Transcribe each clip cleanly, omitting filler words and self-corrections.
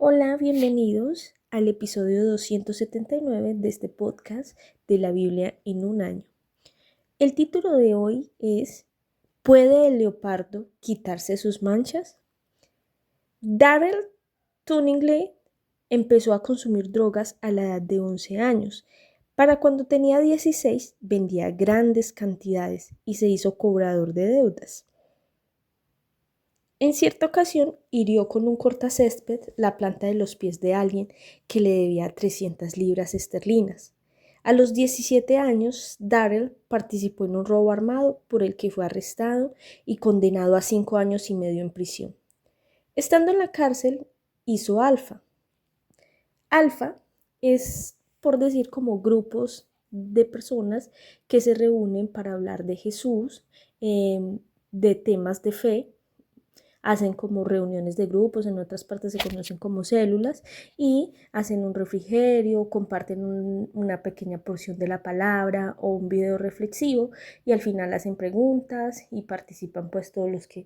Hola, bienvenidos al episodio 279 de este podcast de la Biblia en un año. El título de hoy es ¿Puede el leopardo quitarse sus manchas? Darrell Tunningley empezó a consumir drogas a la edad de 11 años. Para cuando tenía 16 vendía grandes cantidades y se hizo cobrador de deudas. En cierta ocasión hirió con un cortacésped la planta de los pies de alguien que le debía 300 libras esterlinas. A los 17 años, Darrell participó en un robo armado por el que fue arrestado y condenado a 5 años y medio en prisión. Estando en la cárcel, hizo Alfa. Alfa es, por decir, como grupos de personas que se reúnen para hablar de Jesús, de temas de fe. Hacen como reuniones de grupos, en otras partes se conocen como células, y hacen un refrigerio, comparten una pequeña porción de la palabra o un video reflexivo, y al final hacen preguntas y participan pues todos los que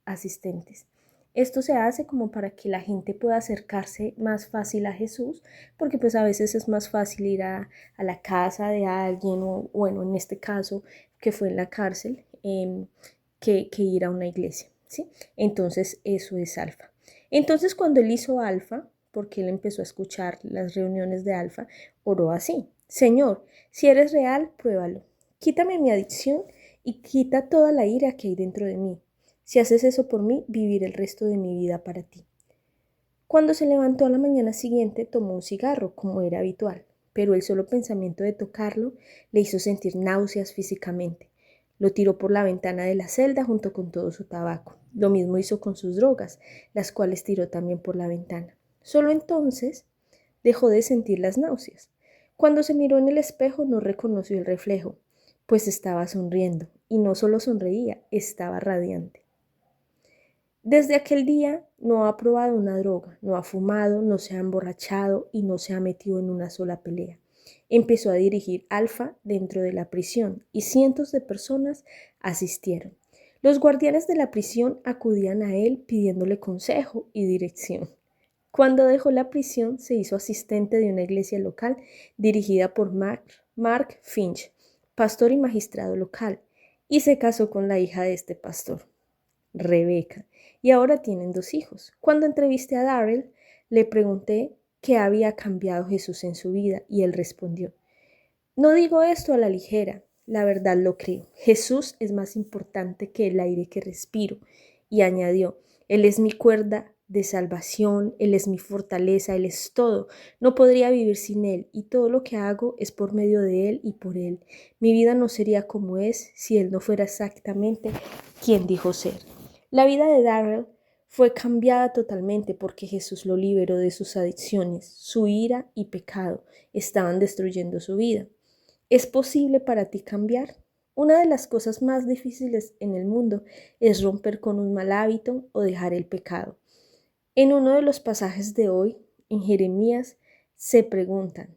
asistentes. Esto se hace como para que la gente pueda acercarse más fácil a Jesús, porque pues a veces es más fácil ir a la casa de alguien, o bueno, en este caso que fue en la cárcel, que ir a una iglesia. ¿Sí? Entonces eso es Alfa. Entonces cuando él hizo Alfa, porque él empezó a escuchar las reuniones de Alfa, oró así: Señor, si eres real, pruébalo. Quítame mi adicción y quita toda la ira que hay dentro de mí. Si haces eso por mí, viviré el resto de mi vida para ti. Cuando se levantó a la mañana siguiente, tomó un cigarro, como era habitual, pero el solo pensamiento de tocarlo le hizo sentir náuseas físicamente. Lo tiró por la ventana de la celda junto con todo su tabaco. Lo mismo hizo con sus drogas, las cuales tiró también por la ventana. Solo entonces dejó de sentir las náuseas. Cuando se miró en el espejo no reconoció el reflejo, pues estaba sonriendo, y no solo sonreía, estaba radiante. Desde aquel día no ha probado una droga, no ha fumado, no se ha emborrachado y no se ha metido en una sola pelea. Empezó a dirigir Alfa dentro de la prisión y cientos de personas asistieron. Los guardianes de la prisión acudían a él pidiéndole consejo y dirección. Cuando dejó la prisión se hizo asistente de una iglesia local dirigida por Mark Finch, pastor y magistrado local, y se casó con la hija de este pastor, Rebeca, y ahora tienen 2 hijos. Cuando entrevisté a Darrell, le pregunté qué había cambiado Jesús en su vida y él respondió: no digo esto a la ligera, la verdad lo creo. Jesús es más importante que el aire que respiro. Y añadió: Él es mi cuerda de salvación, Él es mi fortaleza, Él es todo. No podría vivir sin Él y todo lo que hago es por medio de Él y por Él. Mi vida no sería como es si Él no fuera exactamente quien dijo ser. La vida de Darrell fue cambiada totalmente porque Jesús lo liberó de sus adicciones. Su ira y pecado estaban destruyendo su vida. ¿Es posible para ti cambiar? Una de las cosas más difíciles en el mundo es romper con un mal hábito o dejar el pecado. En uno de los pasajes de hoy, en Jeremías, se preguntan: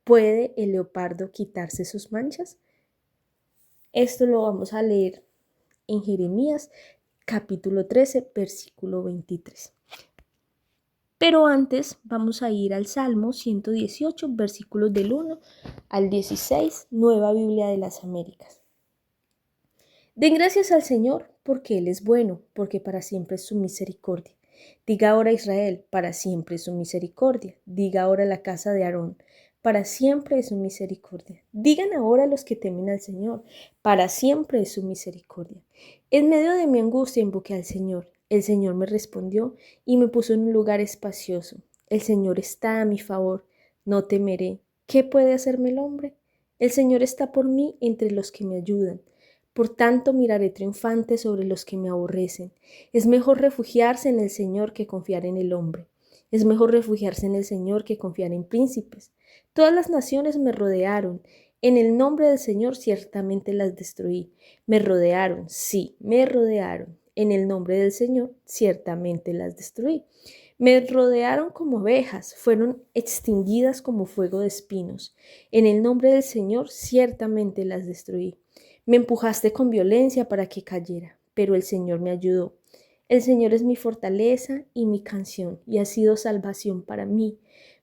¿puede el leopardo quitarse sus manchas? Esto lo vamos a leer en Jeremías capítulo 13, versículo 23. Pero antes vamos a ir al Salmo 118, versículos del 1 al 16, Nueva Biblia de las Américas. Den gracias al Señor, porque Él es bueno, porque para siempre es su misericordia. Diga ahora Israel, para siempre es su misericordia. Diga ahora la casa de Aarón, para siempre es su misericordia. Digan ahora los que temen al Señor, para siempre es su misericordia. En medio de mi angustia invoqué al Señor. El Señor me respondió y me puso en un lugar espacioso. El Señor está a mi favor, no temeré. ¿Qué puede hacerme el hombre? El Señor está por mí entre los que me ayudan. Por tanto miraré triunfante sobre los que me aborrecen. Es mejor refugiarse en el Señor que confiar en el hombre. Es mejor refugiarse en el Señor que confiar en príncipes. Todas las naciones me rodearon. En el nombre del Señor ciertamente las destruí. Me rodearon, sí, me rodearon. En el nombre del Señor ciertamente las destruí. Me rodearon como ovejas, fueron extinguidas como fuego de espinos. En el nombre del Señor ciertamente las destruí. Me empujaste con violencia para que cayera, pero el Señor me ayudó. El Señor es mi fortaleza y mi canción, y ha sido salvación para mí.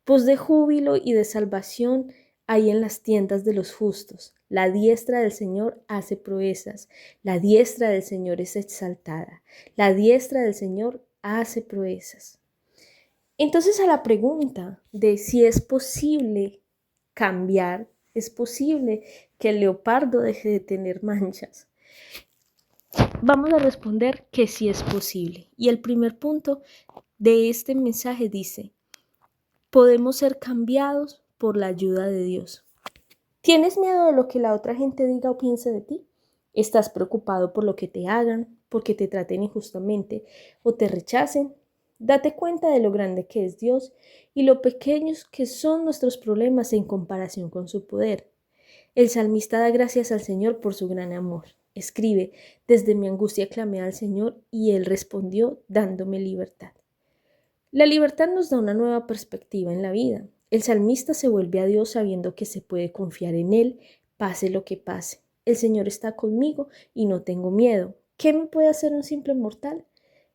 Voz de júbilo y de salvación hay en las tiendas de los justos. La diestra del Señor hace proezas, la diestra del Señor es exaltada, la diestra del Señor hace proezas. Entonces, a la pregunta de si es posible cambiar, es posible que el leopardo deje de tener manchas, vamos a responder que sí es posible. Y el primer punto de este mensaje dice: podemos ser cambiados por la ayuda de Dios. ¿Tienes miedo de lo que la otra gente diga o piense de ti? ¿Estás preocupado por lo que te hagan, porque te traten injustamente o te rechacen? Date cuenta de lo grande que es Dios y lo pequeños que son nuestros problemas en comparación con su poder. El salmista da gracias al Señor por su gran amor. Escribe: desde mi angustia clamé al Señor y Él respondió dándome libertad. La libertad nos da una nueva perspectiva en la vida. El salmista se vuelve a Dios sabiendo que se puede confiar en Él, pase lo que pase. El Señor está conmigo y no tengo miedo. ¿Qué me puede hacer un simple mortal?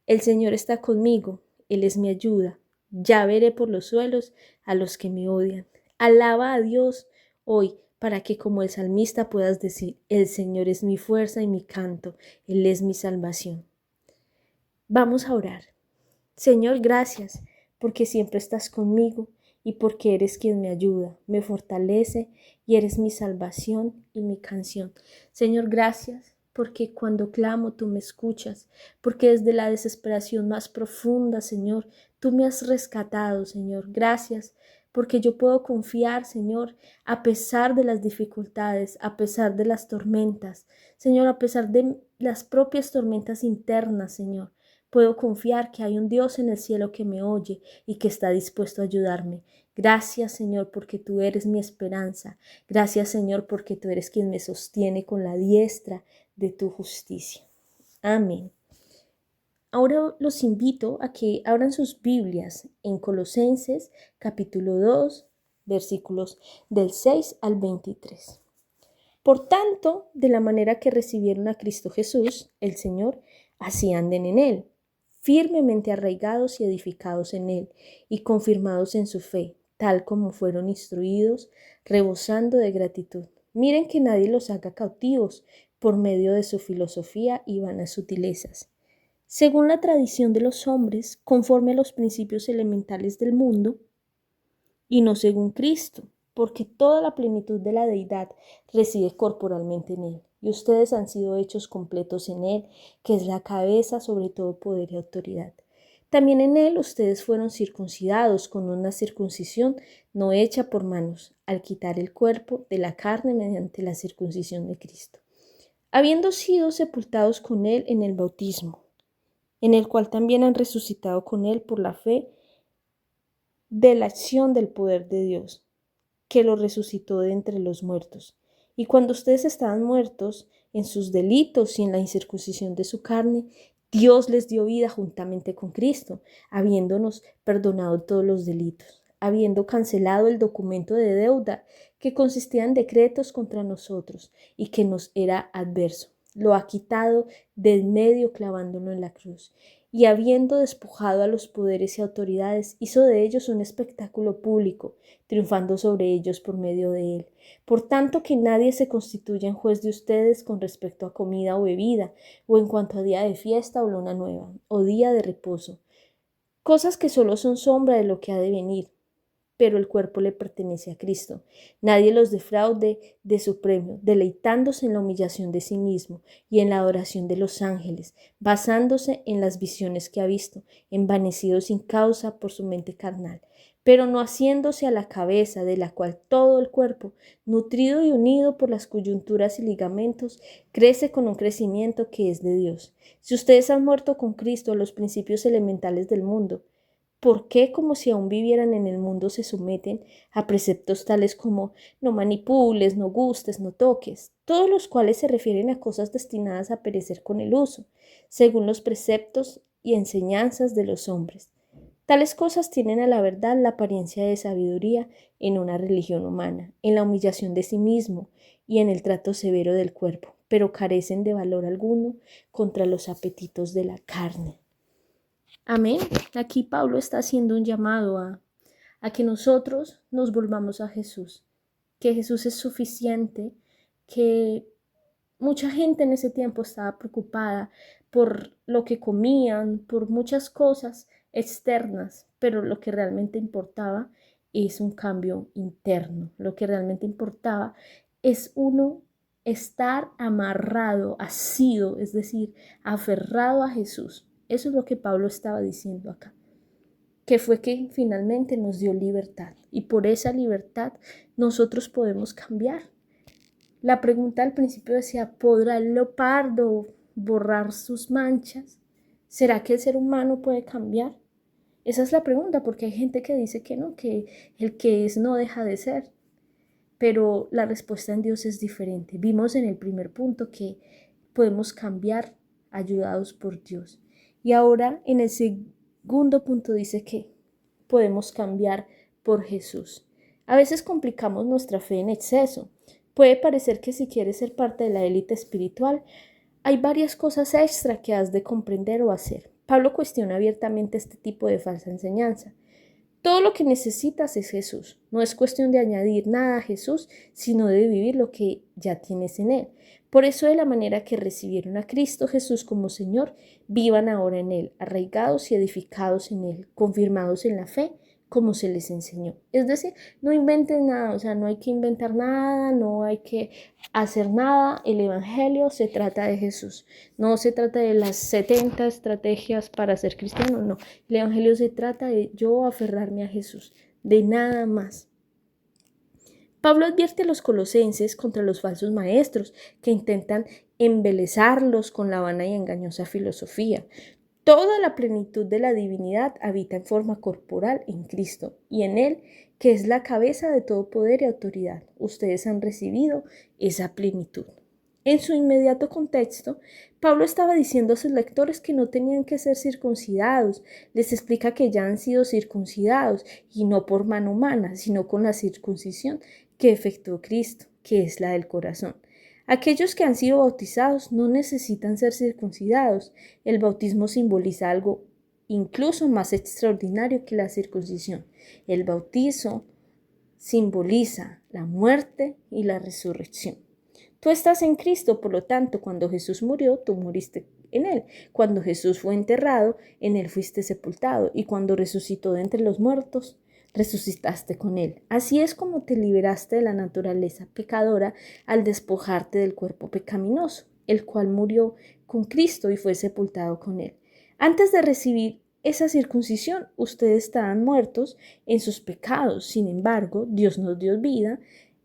El Señor está conmigo, Él es mi ayuda. Ya veré por los suelos a los que me odian. Alaba a Dios hoy para que como el salmista puedas decir: el Señor es mi fuerza y mi canto, Él es mi salvación. Vamos a orar. Señor, gracias porque siempre estás conmigo y porque eres quien me ayuda, me fortalece y eres mi salvación y mi canción. Señor, gracias porque cuando clamo tú me escuchas, porque desde la desesperación más profunda, Señor, tú me has rescatado, Señor. Gracias porque yo puedo confiar, Señor, a pesar de las dificultades, a pesar de las tormentas, Señor, a pesar de las propias tormentas internas, Señor. Puedo confiar que hay un Dios en el cielo que me oye y que está dispuesto a ayudarme. Gracias, Señor, porque tú eres mi esperanza. Gracias, Señor, porque tú eres quien me sostiene con la diestra de tu justicia. Amén. Ahora los invito a que abran sus Biblias en Colosenses capítulo 2, versículos del 6 al 23. Por tanto, de la manera que recibieron a Cristo Jesús, el Señor, así anden en Él, firmemente arraigados y edificados en Él, y confirmados en su fe, tal como fueron instruidos, rebosando de gratitud. Miren que nadie los haga cautivos por medio de su filosofía y vanas sutilezas, según la tradición de los hombres, conforme a los principios elementales del mundo, y no según Cristo, porque toda la plenitud de la deidad reside corporalmente en Él, y ustedes han sido hechos completos en Él, que es la cabeza sobre todo poder y autoridad. También en Él ustedes fueron circuncidados con una circuncisión no hecha por manos, al quitar el cuerpo de la carne mediante la circuncisión de Cristo, habiendo sido sepultados con Él en el bautismo, en el cual también han resucitado con Él por la fe de la acción del poder de Dios, que lo resucitó de entre los muertos. Y cuando ustedes estaban muertos en sus delitos y en la incircuncisión de su carne, Dios les dio vida juntamente con Cristo, habiéndonos perdonado todos los delitos, habiendo cancelado el documento de deuda que consistía en decretos contra nosotros y que nos era adverso. Lo ha quitado del medio clavándolo en la cruz. Y habiendo despojado a los poderes y autoridades, hizo de ellos un espectáculo público, triunfando sobre ellos por medio de él. Por tanto, que nadie se constituya en juez de ustedes con respecto a comida o bebida, o en cuanto a día de fiesta o luna nueva, o día de reposo, cosas que solo son sombra de lo que ha de venir, pero el cuerpo le pertenece a Cristo. Nadie los defraude de su premio, deleitándose en la humillación de sí mismo y en la adoración de los ángeles, basándose en las visiones que ha visto, envanecido sin causa por su mente carnal, pero no haciéndose a la cabeza, de la cual todo el cuerpo, nutrido y unido por las coyunturas y ligamentos, crece con un crecimiento que es de Dios. Si ustedes han muerto con Cristo a los principios elementales del mundo, ¿por qué, como si aún vivieran en el mundo, se someten a preceptos tales como no manipules, no gustes, no toques, todos los cuales se refieren a cosas destinadas a perecer con el uso, según los preceptos y enseñanzas de los hombres? Tales cosas tienen a la verdad la apariencia de sabiduría en una religión humana, en la humillación de sí mismo y en el trato severo del cuerpo, pero carecen de valor alguno contra los apetitos de la carne. Amén. Aquí Pablo está haciendo un llamado a que nosotros nos volvamos a Jesús, que Jesús es suficiente, que mucha gente en ese tiempo estaba preocupada por lo que comían, por muchas cosas externas, pero lo que realmente importaba es un cambio interno. Lo que realmente importaba es uno estar amarrado, asido, es decir, aferrado a Jesús. Eso es lo que Pablo estaba diciendo acá, que fue que finalmente nos dio libertad y por esa libertad nosotros podemos cambiar. La pregunta al principio decía, ¿podrá el leopardo borrar sus manchas? ¿Será que el ser humano puede cambiar? Esa es la pregunta, porque hay gente que dice que no, que el que es no deja de ser. Pero la respuesta en Dios es diferente. Vimos en el primer punto que podemos cambiar ayudados por Dios. Y ahora en el segundo punto dice que podemos cambiar por Jesús. A veces complicamos nuestra fe en exceso. Puede parecer que si quieres ser parte de la élite espiritual, hay varias cosas extra que has de comprender o hacer. Pablo cuestiona abiertamente este tipo de falsa enseñanza. Todo lo que necesitas es Jesús. No es cuestión de añadir nada a Jesús, sino de vivir lo que ya tienes en Él. Por eso, de la manera que recibieron a Cristo Jesús como Señor, vivan ahora en Él, arraigados y edificados en Él, confirmados en la fe, como se les enseñó. Es decir, no inventen nada, o sea, no hay que inventar nada, no hay que hacer nada. El Evangelio se trata de Jesús. No se trata de las 70 estrategias para ser cristiano, no. El Evangelio se trata de yo aferrarme a Jesús, de nada más. Pablo advierte a los colosenses contra los falsos maestros que intentan embelezarlos con la vana y engañosa filosofía. Toda la plenitud de la divinidad habita en forma corporal en Cristo y en Él, que es la cabeza de todo poder y autoridad. Ustedes han recibido esa plenitud. En su inmediato contexto, Pablo estaba diciendo a sus lectores que no tenían que ser circuncidados. Les explica que ya han sido circuncidados y no por mano humana, sino con la circuncisión que efectuó Cristo, que es la del corazón. Aquellos que han sido bautizados no necesitan ser circuncidados. El bautismo simboliza algo incluso más extraordinario que la circuncisión. El bautizo simboliza la muerte y la resurrección. Tú estás en Cristo, por lo tanto, cuando Jesús murió, tú muriste en Él. Cuando Jesús fue enterrado, en Él fuiste sepultado. Y cuando resucitó de entre los muertos, resucitaste con Él. Así es como te liberaste de la naturaleza pecadora al despojarte del cuerpo pecaminoso, el cual murió con Cristo y fue sepultado con Él. Antes de recibir esa circuncisión, ustedes estaban muertos en sus pecados. Sin embargo, Dios nos dio vida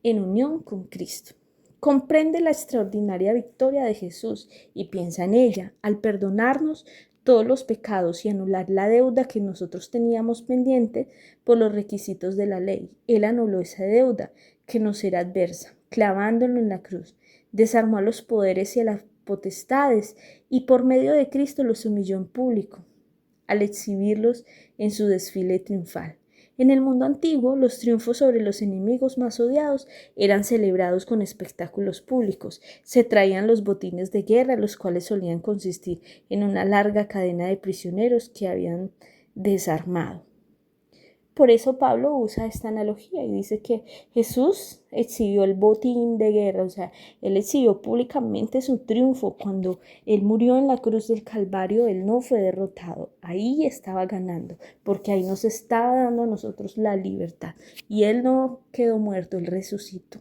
en unión con Cristo. Comprende la extraordinaria victoria de Jesús y piensa en ella. Al perdonarnos todos los pecados y anular la deuda que nosotros teníamos pendiente por los requisitos de la ley, Él anuló esa deuda que nos era adversa, clavándolo en la cruz. Desarmó a los poderes y a las potestades y por medio de Cristo los humilló en público, al exhibirlos en su desfile triunfal. En el mundo antiguo, los triunfos sobre los enemigos más odiados eran celebrados con espectáculos públicos. Se traían los botines de guerra, los cuales solían consistir en una larga cadena de prisioneros que habían desarmado. Por eso Pablo usa esta analogía y dice que Jesús exhibió el botín de guerra, o sea, él exhibió públicamente su triunfo. Cuando él murió en la cruz del Calvario, él no fue derrotado, ahí estaba ganando, porque ahí nos estaba dando a nosotros la libertad. Y él no quedó muerto, él resucitó.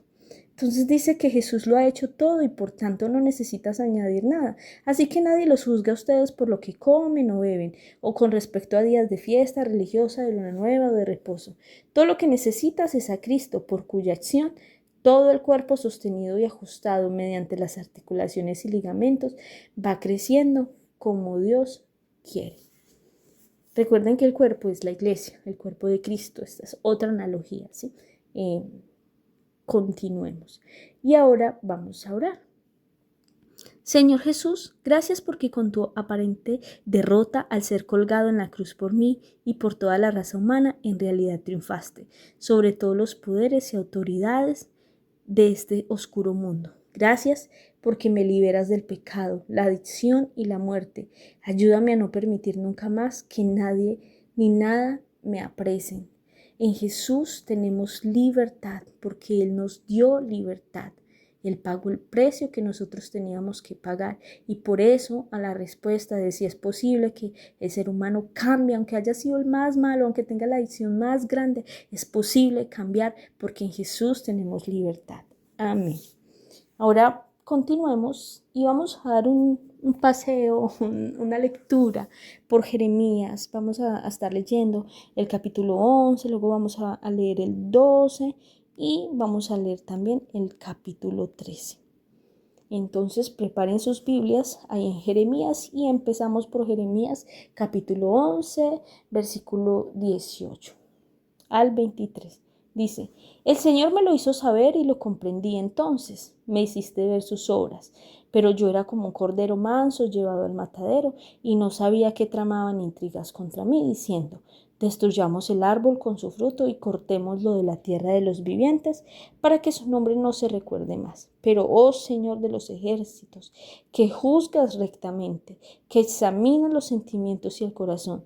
Entonces dice que Jesús lo ha hecho todo y por tanto no necesitas añadir nada. Así que nadie los juzga a ustedes por lo que comen o beben, o con respecto a días de fiesta religiosa, de luna nueva o de reposo. Todo lo que necesitas es a Cristo, por cuya acción todo el cuerpo sostenido y ajustado mediante las articulaciones y ligamentos va creciendo como Dios quiere. Recuerden que el cuerpo es la iglesia, el cuerpo de Cristo. Esta es otra analogía, ¿sí? Continuemos. Y ahora vamos a orar. Señor Jesús, gracias porque con tu aparente derrota al ser colgado en la cruz por mí y por toda la raza humana, en realidad triunfaste sobre todos los poderes y autoridades de este oscuro mundo. Gracias porque me liberas del pecado, la adicción y la muerte. Ayúdame a no permitir nunca más que nadie ni nada me apresen. En Jesús tenemos libertad, porque Él nos dio libertad. Él pagó el precio que nosotros teníamos que pagar, y por eso a la respuesta de si es posible que el ser humano cambie, aunque haya sido el más malo, aunque tenga la adicción más grande, es posible cambiar porque en Jesús tenemos libertad. Amén. Ahora continuemos y vamos a dar un paseo, una lectura por Jeremías. Vamos a estar leyendo el capítulo 11, luego vamos a leer el 12 y vamos a leer también el capítulo 13. Entonces preparen sus Biblias ahí en Jeremías y empezamos por Jeremías capítulo 11, versículo 18 al 23. Dice: el Señor me lo hizo saber y lo comprendí entonces. Me hiciste ver sus obras, pero yo era como un cordero manso llevado al matadero y no sabía que tramaban intrigas contra mí, diciendo: destruyamos el árbol con su fruto y cortémoslo de la tierra de los vivientes para que su nombre no se recuerde más. Pero, oh Señor de los ejércitos, que juzgas rectamente, que examinas los sentimientos y el corazón,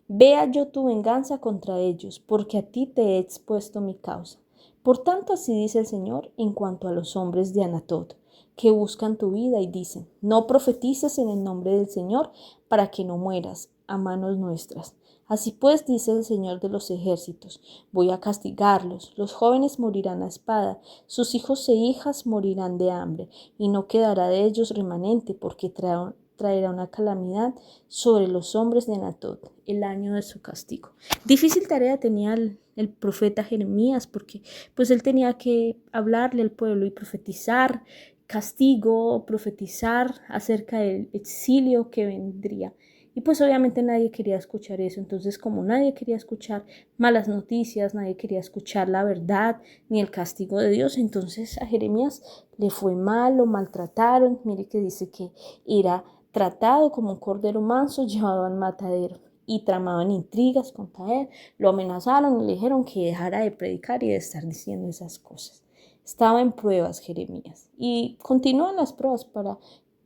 vea yo tu venganza contra ellos, porque a ti te he expuesto mi causa. Por tanto, así dice el Señor en cuanto a los hombres de Anatot, que buscan tu vida y dicen: no profetices en el nombre del Señor para que no mueras a manos nuestras. Así pues, dice el Señor de los ejércitos: voy a castigarlos, los jóvenes morirán a espada, sus hijos e hijas morirán de hambre, y no quedará de ellos remanente, porque traerá una calamidad sobre los hombres de Anatot, el año de su castigo. Difícil tarea tenía el profeta Jeremías, porque pues él tenía que hablarle al pueblo y profetizar castigo, profetizar acerca del exilio que vendría. Y pues obviamente nadie quería escuchar eso. Entonces, como nadie quería escuchar malas noticias, nadie quería escuchar la verdad ni el castigo de Dios, entonces a Jeremías le fue mal, lo maltrataron. Mire que dice que era tratado como un cordero manso llevado al matadero, y tramaban intrigas contra él, lo amenazaron y le dijeron que dejara de predicar y de estar diciendo esas cosas. Estaba en pruebas Jeremías, y continúan las pruebas para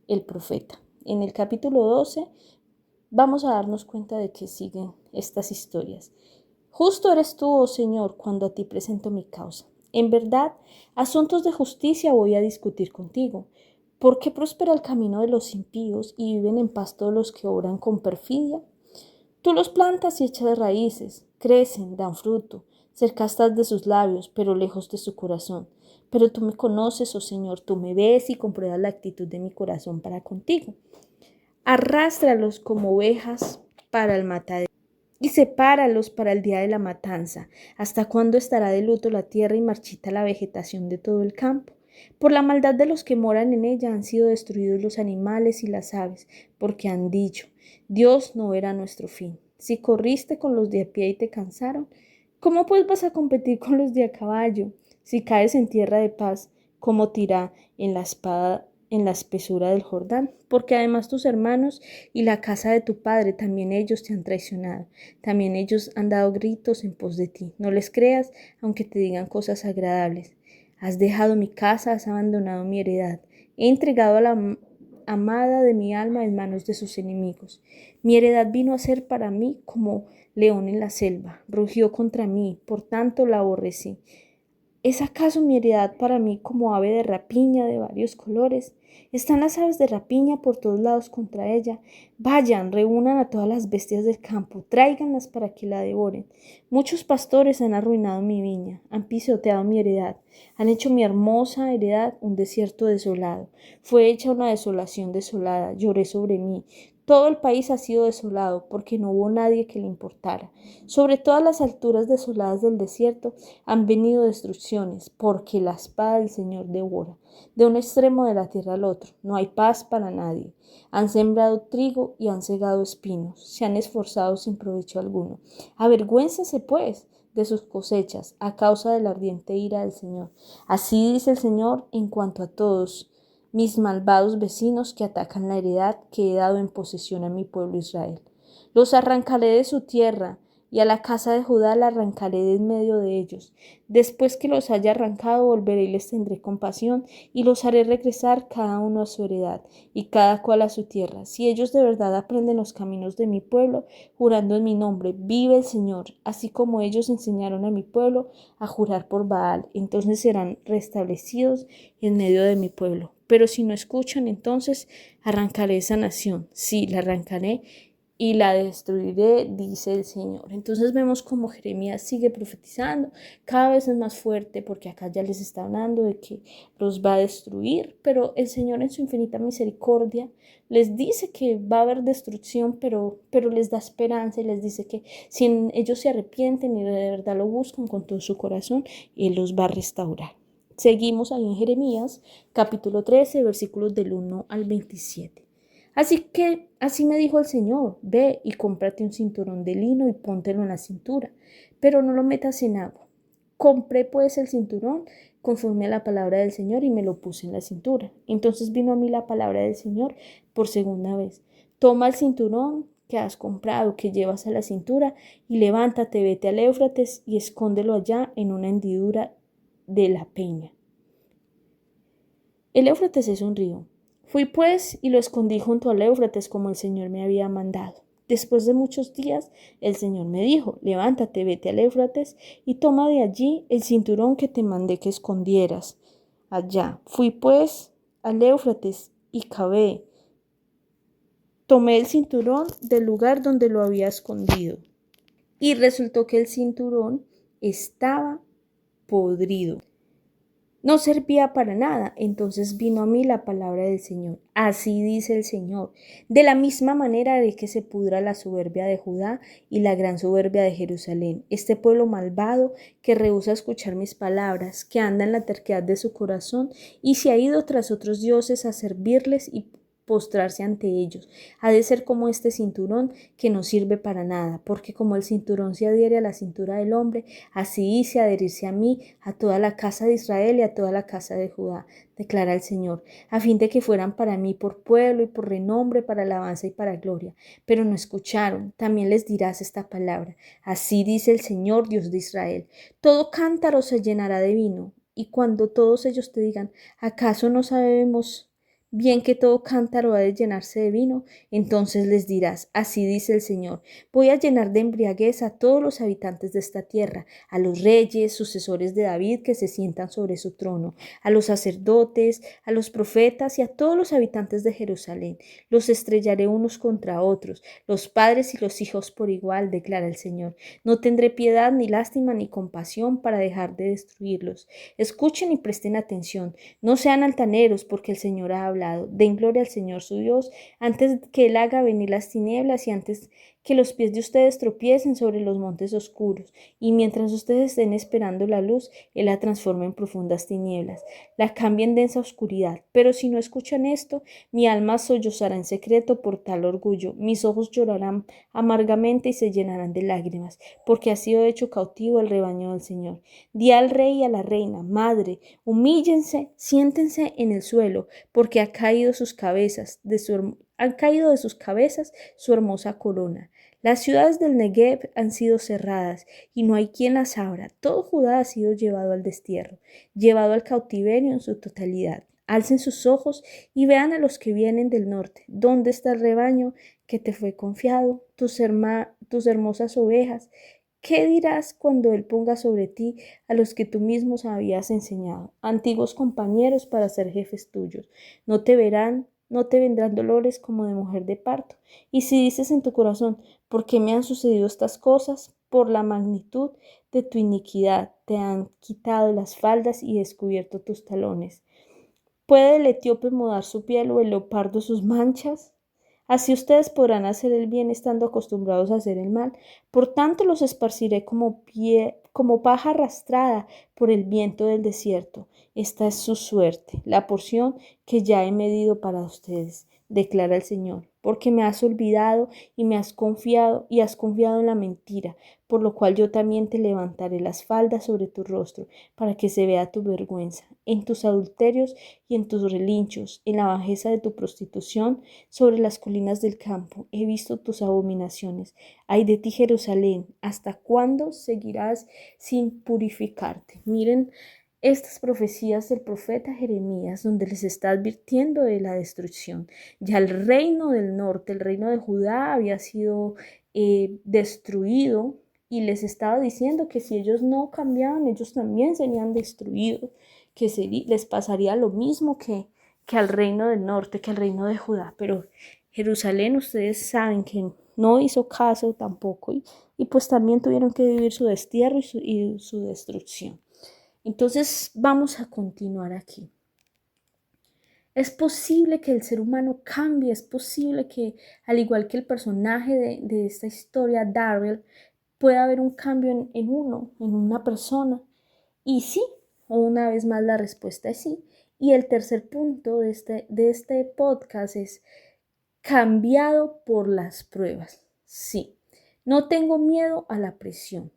el profeta. En el capítulo 12 vamos a darnos cuenta de que siguen estas historias. Justo eres tú, oh Señor, cuando a ti presento mi causa. En verdad, asuntos de justicia voy a discutir contigo. ¿Por qué prospera el camino de los impíos y viven en paz todos los que obran con perfidia? Tú los plantas y echas raíces, crecen, dan fruto, cerca estás de sus labios, pero lejos de su corazón. Pero tú me conoces, oh Señor, tú me ves y compruebas la actitud de mi corazón para contigo. Arrástralos como ovejas para el matadero y sepáralos para el día de la matanza. ¿Hasta cuándo estará de luto la tierra y marchita la vegetación de todo el campo? Por la maldad de los que moran en ella han sido destruidos los animales y las aves, porque han dicho: Dios no era nuestro fin. Si corriste con los de a pie y te cansaron, ¿cómo pues vas a competir con los de a caballo? Si caes en tierra de paz, ¿cómo tirá en la espada en la espesura del Jordán? Porque además tus hermanos y la casa de tu padre, también ellos te han traicionado. También ellos han dado gritos en pos de ti. No les creas, aunque te digan cosas agradables. Has dejado mi casa, has abandonado mi heredad. He entregado a la amada de mi alma en manos de sus enemigos. Mi heredad vino a ser para mí como león en la selva. Rugió contra mí, por tanto la aborrecí. ¿Es acaso mi heredad para mí como ave de rapiña de varios colores? Están las aves de rapiña por todos lados contra ella. Vayan, reúnan a todas las bestias del campo, tráiganlas para que la devoren. Muchos pastores han arruinado mi viña, han pisoteado mi heredad, han hecho mi hermosa heredad un desierto desolado. Fue hecha una desolación desolada, lloré sobre mí. Todo el país ha sido desolado, porque no hubo nadie que le importara. Sobre todas las alturas desoladas del desierto han venido destrucciones, porque la espada del Señor devora. De un extremo de la tierra al otro, no hay paz para nadie. Han sembrado trigo y han segado espinos, se han esforzado sin provecho alguno. Avergüéncense, pues, de sus cosechas, a causa de la ardiente ira del Señor. Así dice el Señor en cuanto a todos mis malvados vecinos que atacan la heredad que he dado en posesión a mi pueblo Israel. Los arrancaré de su tierra, y a la casa de Judá la arrancaré de en medio de ellos. Después que los haya arrancado, volveré y les tendré compasión, y los haré regresar cada uno a su heredad, y cada cual a su tierra. Si ellos de verdad aprenden los caminos de mi pueblo, jurando en mi nombre, vive el Señor, así como ellos enseñaron a mi pueblo a jurar por Baal, entonces serán restablecidos en medio de mi pueblo. Pero si no escuchan, entonces arrancaré esa nación. Sí, la arrancaré y la destruiré, dice el Señor. Entonces vemos como Jeremías sigue profetizando, cada vez es más fuerte porque acá ya les está hablando de que los va a destruir, pero el Señor en su infinita misericordia les dice que va a haber destrucción, pero les da esperanza y les dice que si ellos se arrepienten y de verdad lo buscan con todo su corazón, Él los va a restaurar. Seguimos ahí en Jeremías, capítulo 13, versículos del 1 al 27. Así me dijo el Señor, ve y cómprate un cinturón de lino y póntelo en la cintura, pero no lo metas en agua. Compré pues el cinturón conforme a la palabra del Señor y me lo puse en la cintura. Entonces vino a mí la palabra del Señor por segunda vez. Toma el cinturón que has comprado, que llevas a la cintura, y levántate, vete al Éufrates y escóndelo allá en una hendidura de la peña. El Éufrates es un río. Fui pues y lo escondí junto al Éufrates como el Señor me había mandado. Después de muchos días, el Señor me dijo, levántate, vete al Éufrates y toma de allí el cinturón que te mandé que escondieras allá. Fui pues al Éufrates y cavé. Tomé el cinturón del lugar donde lo había escondido. Y resultó que el cinturón estaba podrido. No servía para nada. Entonces vino a mí la palabra del Señor. Así dice el Señor. De la misma manera haré que se pudra la soberbia de Judá y la gran soberbia de Jerusalén. Este pueblo malvado que rehúsa escuchar mis palabras, que anda en la terquedad de su corazón y se ha ido tras otros dioses a servirles y postrarse ante ellos. Ha de ser como este cinturón que no sirve para nada, porque como el cinturón se adhiere a la cintura del hombre, así hice adherirse a mí, a toda la casa de Israel y a toda la casa de Judá, declara el Señor, a fin de que fueran para mí por pueblo y por renombre, para alabanza y para gloria. Pero no escucharon. También les dirás esta palabra. Así dice el Señor, Dios de Israel. Todo cántaro se llenará de vino, y cuando todos ellos te digan, ¿acaso no sabemos bien que todo cántaro ha de llenarse de vino? Entonces les dirás, así dice el Señor, voy a llenar de embriaguez a todos los habitantes de esta tierra, a los reyes, sucesores de David que se sientan sobre su trono, a los sacerdotes, a los profetas y a todos los habitantes de Jerusalén. Los estrellaré unos contra otros, los padres y los hijos por igual, declara el Señor. No tendré piedad, ni lástima, ni compasión para dejar de destruirlos. Escuchen y presten atención, no sean altaneros, porque el Señor ha hablado. Den gloria al Señor su Dios, antes que Él haga venir las tinieblas y antes que los pies de ustedes tropiecen sobre los montes oscuros. Y mientras ustedes estén esperando la luz, Él la transforma en profundas tinieblas, la cambia en densa oscuridad. Pero si no escuchan esto, mi alma sollozará en secreto por tal orgullo. Mis ojos llorarán amargamente y se llenarán de lágrimas, porque ha sido hecho cautivo el rebaño del Señor. Di al rey y a la reina, madre, humíllense, siéntense en el suelo, porque han caído de sus cabezas su hermosa corona. Las ciudades del Negev han sido cerradas y no hay quien las abra. Todo Judá ha sido llevado al destierro, llevado al cautiverio en su totalidad. Alcen sus ojos y vean a los que vienen del norte. ¿Dónde está el rebaño que te fue confiado? Tus hermosas ovejas. ¿Qué dirás cuando Él ponga sobre ti a los que tú mismos habías enseñado, antiguos compañeros para ser jefes tuyos? No te vendrán dolores como de mujer de parto. Y si dices en tu corazón, ¿por qué me han sucedido estas cosas? Por la magnitud de tu iniquidad te han quitado las faldas y descubierto tus talones. ¿Puede el etíope mudar su piel o el leopardo sus manchas? Así ustedes podrán hacer el bien estando acostumbrados a hacer el mal. Por tanto los esparciré como paja arrastrada por el viento del desierto. Esta es su suerte, la porción que ya he medido para ustedes, declara el Señor. porque me has olvidado y me has confiado en la mentira, por lo cual yo también te levantaré las faldas sobre tu rostro, para que se vea tu vergüenza. En tus adulterios y en tus relinchos, en la bajeza de tu prostitución, sobre las colinas del campo, he visto tus abominaciones. Ay de ti, Jerusalén, ¿hasta cuándo seguirás sin purificarte? Miren estas profecías del profeta Jeremías, donde les está advirtiendo de la destrucción. Ya el reino del norte, el reino de Judá, había sido destruido, y les estaba diciendo que si ellos no cambiaban, ellos también serían destruidos, que les pasaría lo mismo que al reino del norte, que al reino de Judá. Pero Jerusalén, ustedes saben que no hizo caso tampoco, y pues también tuvieron que vivir su destierro y su destrucción. Entonces vamos a continuar aquí. Es posible que el ser humano cambie, es posible que, al igual que el personaje de esta historia, Daryl, pueda haber un cambio en una persona. Y sí, o una vez más la respuesta es sí. Y el tercer punto de este podcast es cambiado por las pruebas. Sí, no tengo miedo a la presión.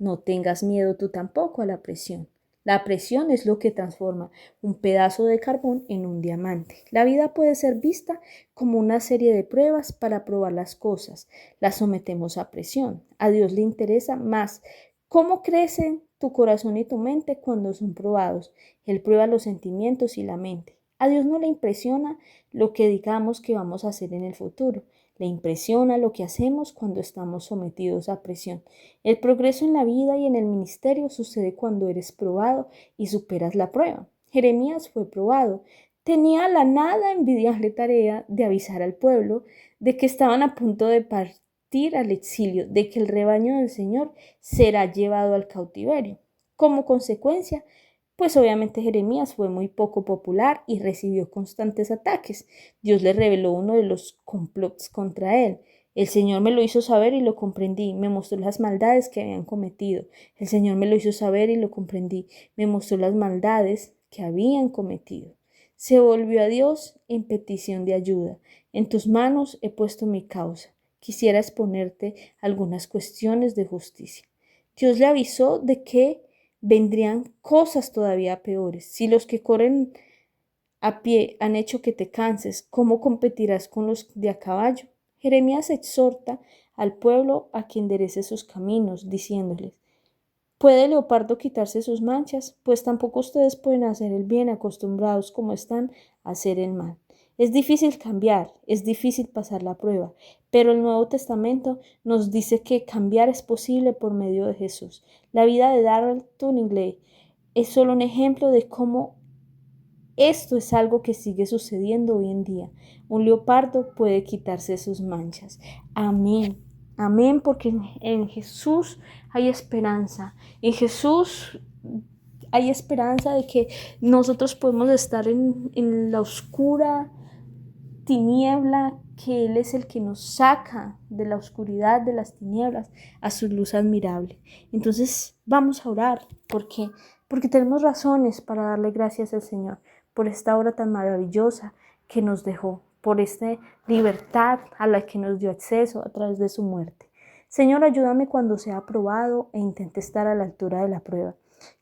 No tengas miedo tú tampoco a la presión. La presión es lo que transforma un pedazo de carbón en un diamante. La vida puede ser vista como una serie de pruebas para probar las cosas. Las sometemos a presión. A Dios le interesa más cómo crecen tu corazón y tu mente cuando son probados. Él prueba los sentimientos y la mente. A Dios no le impresiona lo que digamos que vamos a hacer en el futuro. Le impresiona lo que hacemos cuando estamos sometidos a presión. El progreso en la vida y en el ministerio sucede cuando eres probado y superas la prueba. Jeremías fue probado. Tenía la nada envidiable tarea de avisar al pueblo de que estaban a punto de partir al exilio, de que el rebaño del Señor será llevado al cautiverio. Como consecuencia, pues obviamente Jeremías fue muy poco popular y recibió constantes ataques. Dios le reveló uno de los complots contra él. El Señor me lo hizo saber y lo comprendí, me mostró las maldades que habían cometido. El Señor me lo hizo saber y lo comprendí, me mostró las maldades que habían cometido. Se volvió a Dios en petición de ayuda. En tus manos he puesto mi causa. Quisiera exponerte algunas cuestiones de justicia. Dios le avisó de que vendrían cosas todavía peores. Si los que corren a pie han hecho que te canses, ¿cómo competirás con los de a caballo? Jeremías exhorta al pueblo a que enderece sus caminos, diciéndoles: ¿puede el leopardo quitarse sus manchas? Pues tampoco ustedes pueden hacer el bien, acostumbrados como están a hacer el mal. Es difícil cambiar, es difícil pasar la prueba, pero el Nuevo Testamento nos dice que cambiar es posible por medio de Jesús. La vida de Darrell Tunningly es solo un ejemplo de cómo esto es algo que sigue sucediendo hoy en día. Un leopardo puede quitarse sus manchas. Amén. Amén, porque en Jesús hay esperanza. En Jesús hay esperanza de que nosotros podemos estar en la oscura tiniebla, que Él es el que nos saca de la oscuridad, de las tinieblas, a su luz admirable. Entonces vamos a orar, porque tenemos razones para darle gracias al Señor por esta obra tan maravillosa que nos dejó, por esta libertad a la que nos dio acceso a través de su muerte. Señor, ayúdame cuando sea probado e intente estar a la altura de la prueba.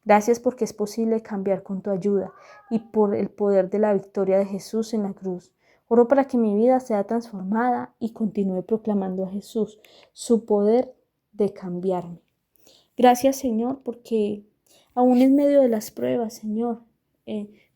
Gracias porque es posible cambiar con tu ayuda y por el poder de la victoria de Jesús en la cruz. Oro para que mi vida sea transformada y continúe proclamando a Jesús, su poder de cambiarme. Gracias, Señor, porque aún en medio de las pruebas, Señor,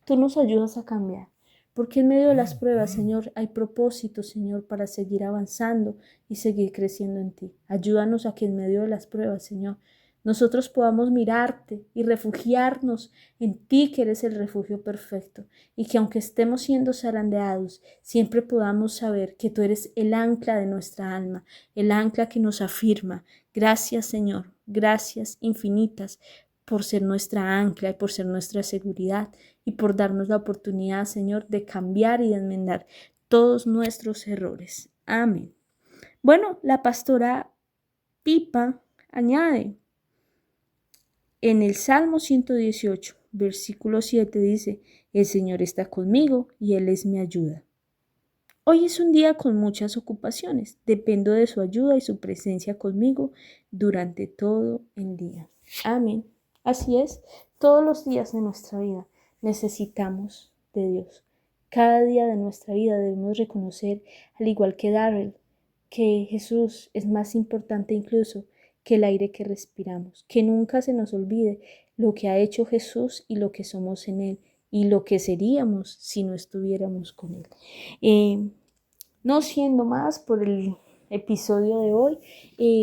tú nos ayudas a cambiar. Porque en medio de las pruebas, Señor, hay propósito, Señor, para seguir avanzando y seguir creciendo en ti. Ayúdanos a que en medio de las pruebas, Señor, nosotros podamos mirarte y refugiarnos en ti, que eres el refugio perfecto, y que aunque estemos siendo zarandeados, siempre podamos saber que tú eres el ancla de nuestra alma, el ancla que nos afirma. Gracias, Señor, gracias infinitas por ser nuestra ancla y por ser nuestra seguridad y por darnos la oportunidad, Señor, de cambiar y de enmendar todos nuestros errores. Amén. Bueno, la pastora Pipa añade: en el Salmo 118, versículo 7 dice: el Señor está conmigo y Él es mi ayuda. Hoy es un día con muchas ocupaciones. Dependo de su ayuda y su presencia conmigo durante todo el día. Amén. Así es, todos los días de nuestra vida necesitamos de Dios. Cada día de nuestra vida debemos reconocer, al igual que Darrell, que Jesús es más importante incluso que el aire que respiramos. Que nunca se nos olvide lo que ha hecho Jesús y lo que somos en Él y lo que seríamos si no estuviéramos con Él. No siendo más por el episodio de hoy,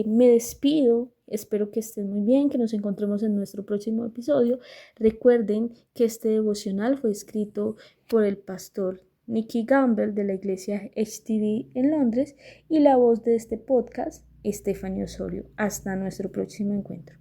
me despido. Espero que estén muy bien, que nos encontremos en nuestro próximo episodio. Recuerden que este devocional fue escrito por el pastor Nicky Gamble de la iglesia HTD en Londres y la voz de este podcast, Estefanía Osorio. Hasta nuestro próximo encuentro.